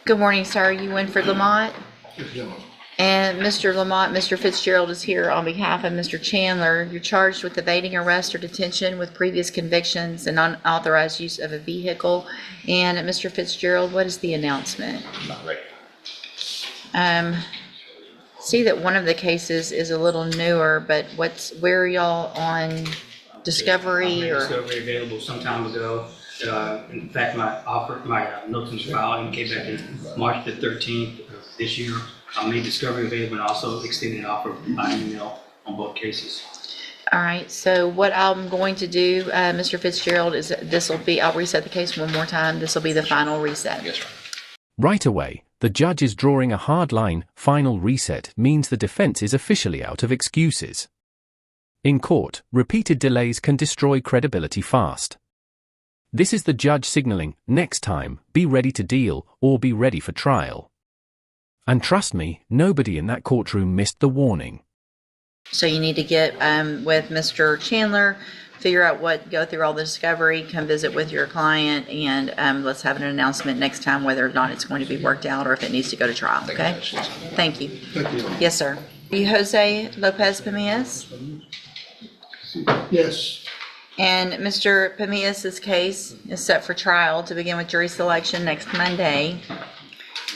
Good morning, sir. You Winfred Lamont? And Mr. Lamont, Mr. Fitzgerald is here on behalf of Mr. Chandler. You're charged with evading arrest or detention with previous convictions and unauthorized use of a vehicle. And Mr. Fitzgerald, what is the announcement? Not ready. See that one of the cases is a little newer, but where are y'all on discovery or? Discovery available some time ago. In fact, my notes in file indicated back in March the 13th of this year. I made discovery available and also extended an offer by email on both cases. All right, so what I'm going to do, Mr. Fitzgerald, is I'll reset the case one more time. This will be the final reset. Yes, sir. Right away, the judge is drawing a hard line. Final reset means the defense is officially out of excuses. In court, repeated delays can destroy credibility fast. This is the judge signaling, next time, be ready to deal, or be ready for trial. And trust me, nobody in that courtroom missed the warning. So you need to get with Mr. Chandler, figure out go through all the discovery, come visit with your client, and let's have an announcement next time whether or not it's going to be worked out or if it needs to go to trial, okay? Thank you. Thank you. Yes, sir. Are you Jose Lopez Pamias? Yes. And Mr. Pamias' case is set for trial to begin with jury selection next Monday.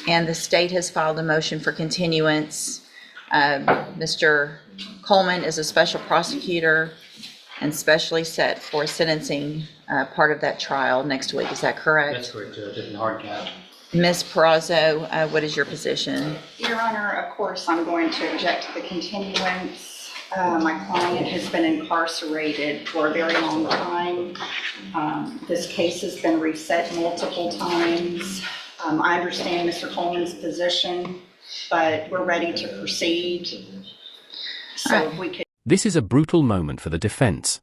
And the state has filed a motion for continuance. Mr. Coleman is a special prosecutor and specially set for sentencing part of that trial next week. Is that correct? That's correct, Judge. In hard cap. Ms. Perazzo, what is your position? Your Honor, of course, I'm going to object to the continuance. My client has been incarcerated for a very long time. This case has been reset multiple times. I understand Mr. Coleman's position, but we're ready to proceed. So if we could. This is a brutal moment for the defense.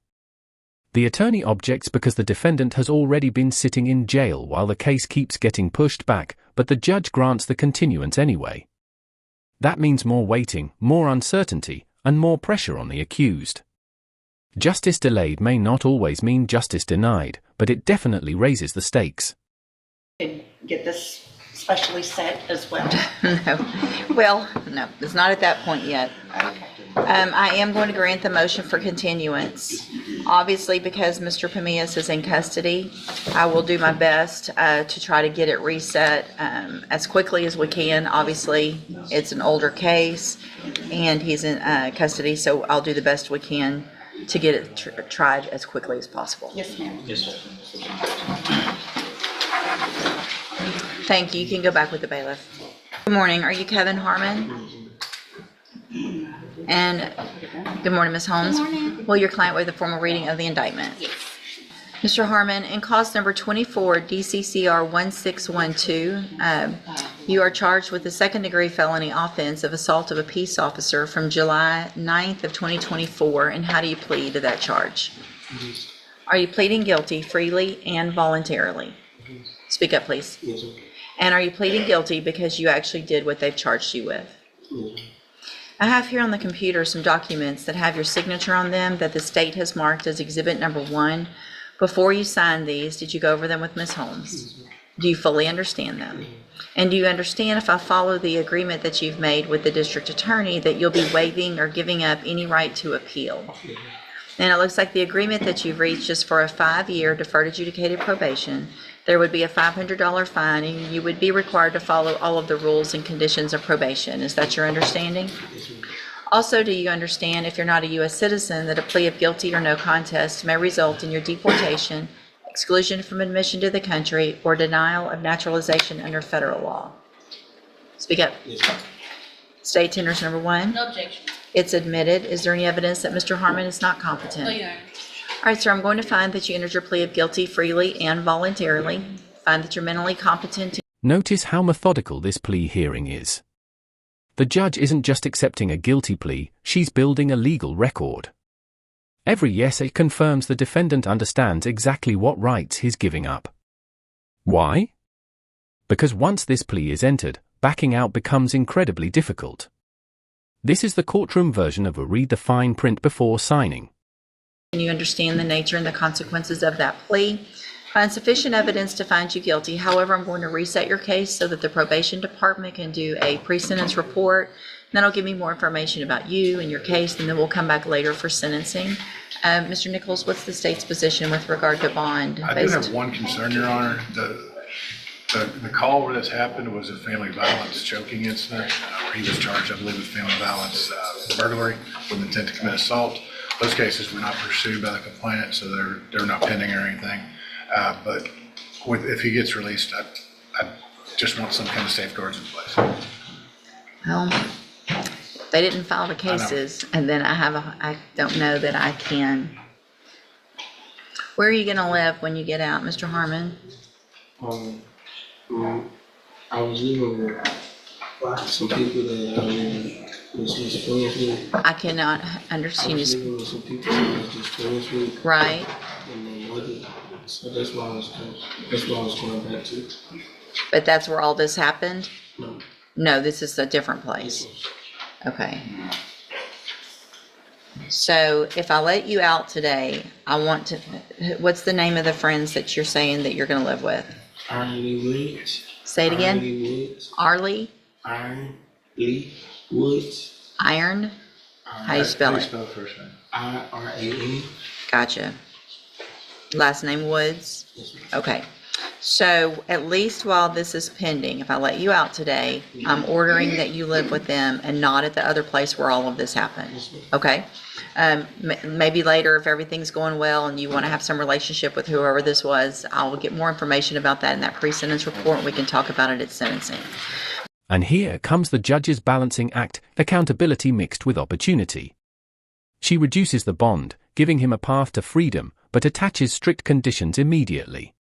The attorney objects because the defendant has already been sitting in jail while the case keeps getting pushed back, but the judge grants the continuance anyway. That means more waiting, more uncertainty, and more pressure on the accused. Justice delayed may not always mean justice denied, but it definitely raises the stakes. Get this specially set as well. No. Well, no, it's not at that point yet. Okay. I am going to grant the motion for continuance. Obviously, because Mr. Pamias is in custody, I will do my best to try to get it reset as quickly as we can. Obviously, it's an older case, and he's in custody, so I'll do the best we can to get it tried as quickly as possible. Yes, ma'am. Yes, sir. Thank you. You can go back with the bailiff. Good morning. Are you Kevin Harmon? And good morning, Ms. Holmes. Good morning. Will your client waive the formal reading of the indictment? Yes. Mr. Harmon, in cause number 24 DCCR 1612, you are charged with the second-degree felony offense of assault of a peace officer from July 9th of 2024. And how do you plead to that charge? Are you pleading guilty freely and voluntarily? Speak up, please. Yes, sir. And are you pleading guilty because you actually did what they've charged you with? Yes. I have here on the computer some documents that have your signature on them that the state has marked as exhibit number 1. Before you signed these, did you go over them with Ms. Holmes? Do you fully understand them? And do you understand, if I follow the agreement that you've made with the district attorney, that you'll be waiving or giving up any right to appeal? And it looks like the agreement that you've reached is for a 5-year deferred adjudicated probation. There would be a $500 fine, and you would be required to follow all of the rules and conditions of probation. Is that your understanding? Also, do you understand, if you're not a U.S. citizen, that a plea of guilty or no contest may result in your deportation, exclusion from admission to the country, or denial of naturalization under federal law? Speak up. Yes, sir. State tenders number 1. No objection. It's admitted. Is there any evidence that Mr. Harmon is not competent? No, Your Honor. All right, sir, I'm going to find that you entered your plea of guilty freely and voluntarily. Find that you're mentally competent. Notice how methodical this plea hearing is. The judge isn't just accepting a guilty plea, she's building a legal record. Every yes it confirms the defendant understands exactly what rights he's giving up. Why? Because once this plea is entered, backing out becomes incredibly difficult. This is the courtroom version of a read the fine print before signing. And you understand the nature and the consequences of that plea. Find sufficient evidence to find you guilty. However, I'm going to reset your case so that the probation department can do a pre-sentence report. That'll give me more information about you and your case, and then we'll come back later for sentencing. Mr. Nichols, what's the state's position with regard to bond? I do have one concern, Your Honor. The call where this happened was a family violence choking incident, where he was charged, I believe, with family violence burglary with intent to commit assault. Those cases were not pursued by the complainant, so they're not pending or anything. But if he gets released, I just want some kind of safeguards in place. Well, they didn't file the cases, and then I don't know that I can. Where are you gonna live when you get out, Mr. Harmon? I was living with some people that was just friends with. I cannot understand I was you. living with some people that was just friends with, Right, and my mother. So that's why I was going back to. but that's where all this happened? No. No, this is a different place. Okay. So if I let you out today, I want to, what's the name of the friends that you're saying that you're gonna live with? Iron Lee Woods. Say it again? Iron Lee Woods. Arlie? Iron Lee Woods. Iron? How you spell How do you it? spell the first name? IRAN. Gotcha. Last name Woods? Yes, ma'am. Okay. So at least while this is pending, if I let you out today, I'm ordering that you live with them and not at the other place where all of this happened. Yes, ma'am. Okay? Maybe later, if everything's going well and you want to have some relationship with whoever this was, I will get more information about that in that pre-sentence report, and we can talk about it at sentencing. And here comes the judge's balancing act, accountability mixed with opportunity. She reduces the bond, giving him a path to freedom, but attaches strict conditions immediately.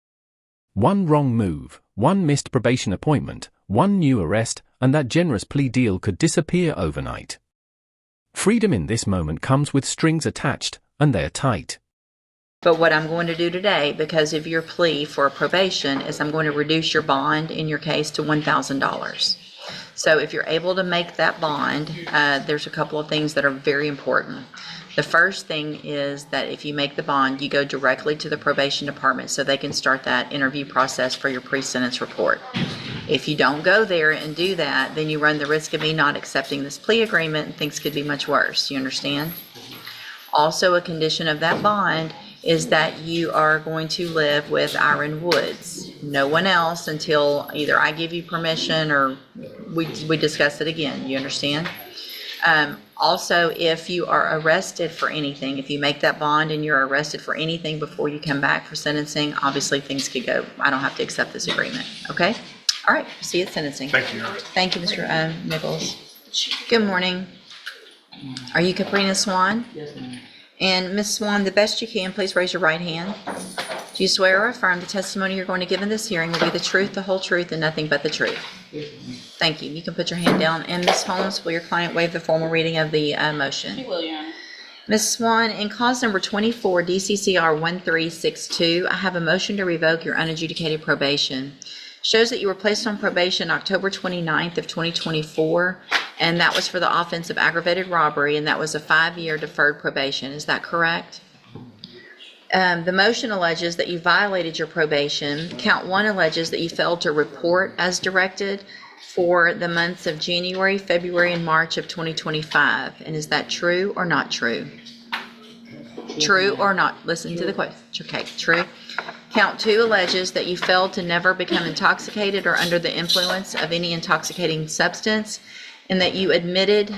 One wrong move, one missed probation appointment, one new arrest, and that generous plea deal could disappear overnight. Freedom in this moment comes with strings attached, and they're tight. But what I'm going to do today, because of your plea for probation, is I'm going to reduce your bond in your case to $1,000. So if you're able to make that bond, there's a couple of things that are very important. The first thing is that if you make the bond, you go directly to the probation department so they can start that interview process for your pre-sentence report. If you don't go there and do that, then you run the risk of me not accepting this plea agreement, and things could be much worse. You understand? Also, a condition of that bond is that you are going to live with Iron Woods. No one else until either I give you permission or we discuss it again. You understand? Also, if you are arrested for anything, if you make that bond and you're arrested for anything before you come back for sentencing, obviously things could go, I don't have to accept this agreement, okay? All right, see you at sentencing. Thank you, Your Honor. Thank you, Mr. Nichols. Good morning. Are you Caprina Swan? Yes, ma'am. And Ms. Swan, the best you can, please raise your right hand. Do you swear or affirm the testimony you're going to give in this hearing will be the truth, the whole truth, and nothing but the truth? Yes, ma'am. Thank you. You can put your hand down. And Ms. Holmes, will your client waive the formal reading of the motion? She will, Your Honor. Ms. Swan, in cause number 24, DCCR 1362, I have a motion to revoke your unadjudicated probation. Shows that you were placed on probation October 29th of 2024, and that was for the offense of aggravated robbery, and that was a 5-year deferred probation. Is that correct? The motion alleges that you violated your probation. Count 1 alleges that you failed to report as directed for the months of January, February, and March of 2025. And is that true or not true? True or not? Listen to the question. Okay, true. Count 2 alleges that you failed to never become intoxicated or under the influence of any intoxicating substance, and that you admitted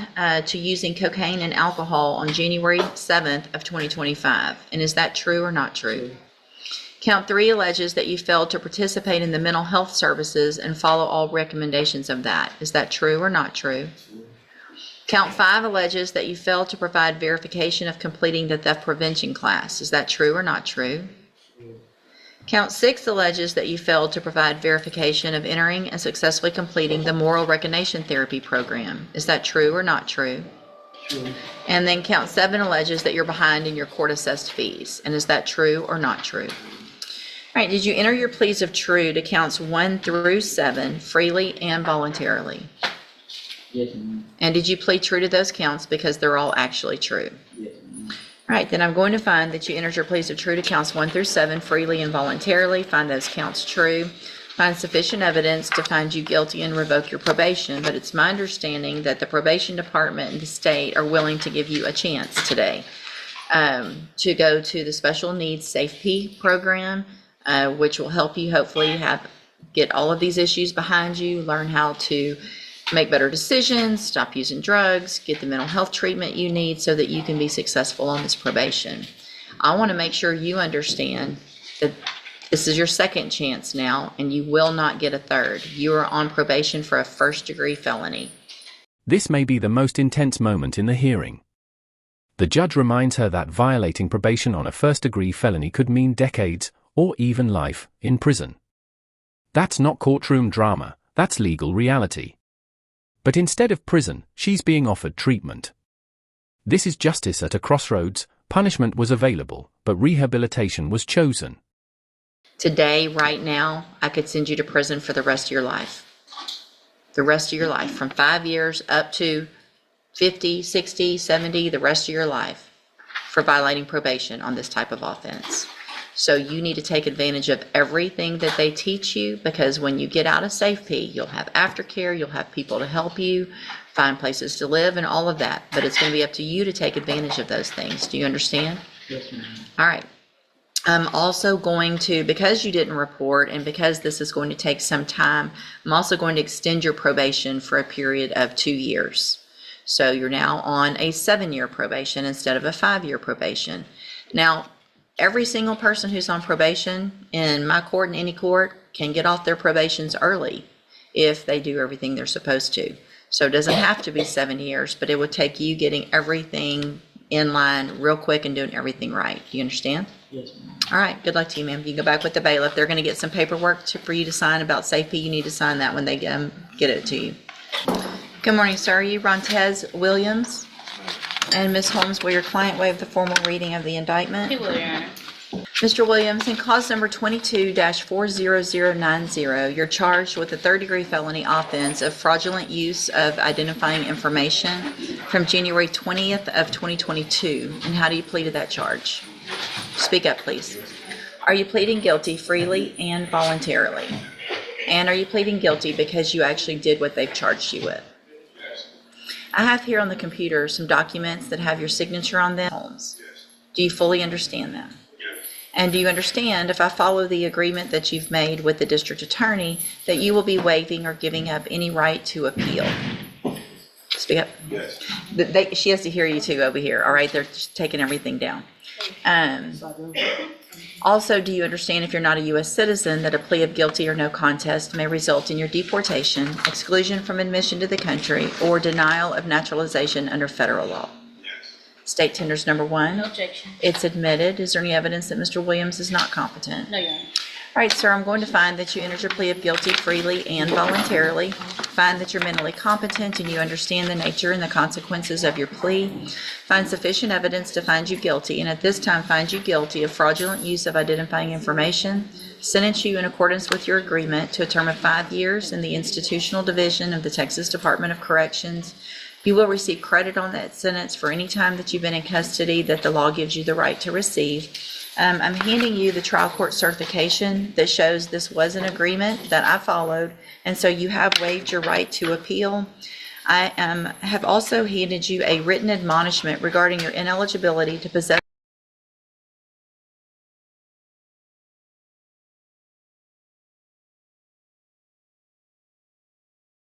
to using cocaine and alcohol on January 7th of 2025. And is that true or not true? Count 3 alleges that you failed to participate in the mental health services and follow all recommendations of that. Is that true or not true? Count 5 alleges that you failed to provide verification of completing the theft prevention class. Is that true or not true? Count 6 alleges that you failed to provide verification of entering and successfully completing the moral recognition therapy program. Is that true or not true? True. And then count 7 alleges that you're behind in your court-assessed fees. And is that true or not true? All right, did you enter your pleas of true to counts 1 through 7 freely and voluntarily? Yes, ma'am. And did you plead true to those counts because they're all actually true? Yes, ma'am. All All right, then I'm going to find that you entered your pleas of true to counts 1 through 7 freely and voluntarily. Find those counts true. Find sufficient evidence to find you guilty and revoke your probation. But it's my understanding that the probation department and the state are willing to give you a chance today to go to the special needs SafeP program, which will help you hopefully get all of these issues behind you, learn how to make better decisions, stop using drugs, get the mental health treatment you need so that you can be successful on this probation. I want to make sure you understand that this is your second chance now, and you will not get a third. You are on probation for a first-degree felony. This may be the most intense moment in the hearing. The judge reminds her that violating probation on a first-degree felony could mean decades, or even life, in prison. That's not courtroom drama, that's legal reality. But instead of prison, she's being offered treatment. This is justice at a crossroads. Punishment was available, but rehabilitation was chosen. Today, right now, I could send you to prison for the rest of your life. The rest of your life, from 5 years up to 50, 60, 70, the rest of your life for violating probation on this type of offense. So you need to take advantage of everything that they teach you, because when you get out of SafeP, you'll have aftercare, you'll have people to help you, find places to live and all of that. But it's going to be up to you to take advantage of those things. Do you understand? Yes, ma'am. All right. I'm also going to, because you didn't report and because this is going to take some time, I'm also going to extend your probation for a period of 2 years. So you're now on a 7-year probation instead of a 5-year probation. Now, every single person who's on probation in my court and any court can get off their probations early if they do everything they're supposed to. So it doesn't have to be 7 years, but it would take you getting everything in line real quick and doing everything right. Do you understand? Yes, ma'am. All right, good luck to you, ma'am. You can go back with the bailiff. They're going to get some paperwork for you to sign about SafeP. You need to sign that when they get it to you. Good morning, sir. Are you Rontez Williams? And Ms. Holmes, will your client waive the formal reading of the indictment? He will, Your Honor. Mr. Williams, in cause number 22-40090, you're charged with a third-degree felony offense of fraudulent use of identifying information from January 20th of 2022. And how do you plead to that charge? Speak up, please. Are you pleading guilty freely and voluntarily? And are you pleading guilty because you actually did what they've charged you with? I have here on the computer some documents that have your signature on them. Holmes, do you fully understand that? And do you understand, if I follow the agreement that you've made with the district attorney, that you will be waiving or giving up any right to appeal? Speak up. Yes. She has to hear you too over here, all right? They're just taking everything down. Also, do you understand, if you're not a U.S. citizen, that a plea of guilty or no contest may result in your deportation, exclusion from admission to the country, or denial of naturalization under federal law? State tenders number 1. No objection. It's admitted. Is there any evidence that Mr. Williams is not competent? No, Your Honor. All right, sir, I'm going to find that you entered your plea of guilty freely and voluntarily. Find that you're mentally competent and you understand the nature and the consequences of your plea. Find sufficient evidence to find you guilty, and at this time find you guilty of fraudulent use of identifying information. Sentence you in accordance with your agreement to a term of 5 years in the institutional division of the Texas Department of Corrections. You will receive credit on that sentence for any time that you've been in custody that the law gives you the right to receive. I'm handing you the trial court certification that shows this was an agreement that I followed, and so you have waived your right to appeal. I have also handed you a written admonishment regarding your ineligibility to possess